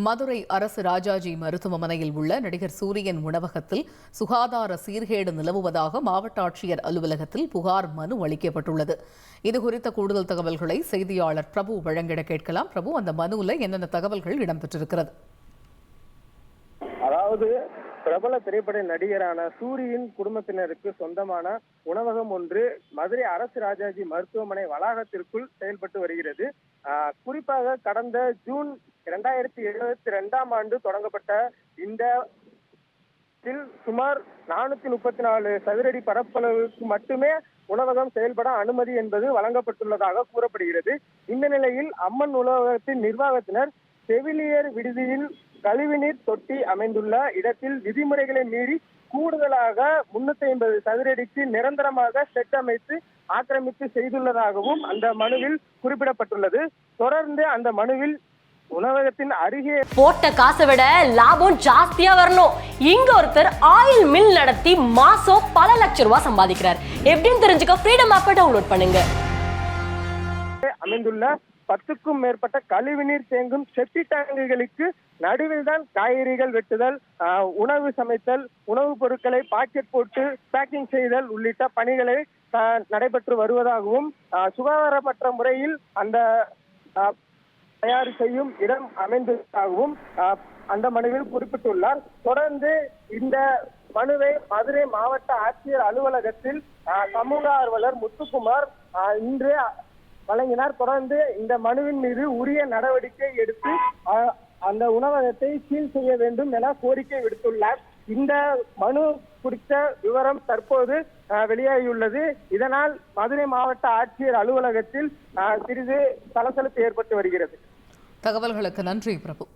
மதுரை அரசு ராஜாஜி மருத்துவமனையில் உள்ள நடிகர் சூரியன் உணவகத்தில் சுகாதார சீர்கேடு நிலவுவதாக மாவட்ட ஆட்சியர் அலுவலகத்தில் புகார் மனு அளிக்கப்பட்டுள்ளது. இதுகுறித்த கூடுதல் தகவல்களை செய்தியாளர் பிரபு வழங்கிட கேட்கலாம். பிரபு, அந்த மனுவில் என்னென்ன தகவல்கள் இடம்பெற்றிருக்கிறது? அதாவது பிரபல திரைப்பட நடிகரான சூரியின் குடும்பத்தினருக்கு சொந்தமான உணவகம் ஒன்று மதுரை அரசு ராஜாஜி மருத்துவமனை வளாகத்திற்குள் செயல்பட்டு வருகிறது. குறிப்பாக கடந்த ஜூன் 2022 தொடங்கப்பட்ட இந்த சுமார் 434 சதுரடி பரப்பளவுக்கு மட்டுமே உணவகம் செயல்பட அனுமதி என்பது வழங்கப்பட்டுள்ளதாக கூறப்படுகிறது. இந்த நிலையில் அம்மன் உணவகத்தின் நிர்வாகத்தினர் செவிலியர் விடுதியில் கழிவுநீர் தொட்டி அமைந்துள்ள இடத்தில் விதிமுறைகளை மீறி கூடுதலாக 350 சதுரடிக்கு நிரந்தரமாக செட் அமைத்து ஆக்கிரமிப்பு செய்துள்ளதாகவும் அந்த மனுவில் குறிப்பிடப்பட்டுள்ளது. தொடர்ந்து அந்த மனுவில் உணவகத்தின் அருகே போட்ட காசை விட லாபம் ஜாஸ்தியா வரணும். இங்க ஒருத்தர் ஆயில் மில் நடத்தி மாசம் பல லட்சம் ரூபாய் சம்பாதிக்கிறார். எப்படின்னு தெரிஞ்சுக்க ஃப்ரீடம் ஆப்பை டவுன்லோட் பண்ணுங்க. அமைந்துள்ள 10க்கும் மேற்பட்ட கழிவுநீர் தேங்கும் செப்டி டேங்குகளுக்கு நடுவில் தான் காய்கறிகள் வெட்டுதல், உணவு சமைத்தல், உணவுப் பொருட்களை பாக்கெட் போட்டு பேக்கிங் செய்தல் உள்ளிட்ட பணிகளை நடைபெற்று வருவதாகவும் சுகாதாரமற்ற முறையில் அந்த தயார் செய்யும் இடம் அமைந்ததாகவும் அந்த மனுவில் குறிப்பிட்டுள்ளார். தொடர்ந்து இந்த மனுவை மதுரை மாவட்ட ஆட்சியர் அலுவலகத்தில் சமூக ஆர்வலர் முத்துக்குமார் இன்று வழங்கினார். தொடர்ந்து இந்த மனுவின் மீது உரிய நடவடிக்கை எடுத்து அந்த உணவகத்தை சீல் செய்ய வேண்டும் என கோரிக்கை விடுத்துள்ளார். இந்த மனு குறித்த விவரம் தற்போது வெளியாகியுள்ளது. இதனால் மதுரை மாவட்ட ஆட்சியர் அலுவலகத்தில் சிறிது சலசலப்பு ஏற்பட்டு வருகிறது. தகவல்களுக்கு நன்றி பிரபு.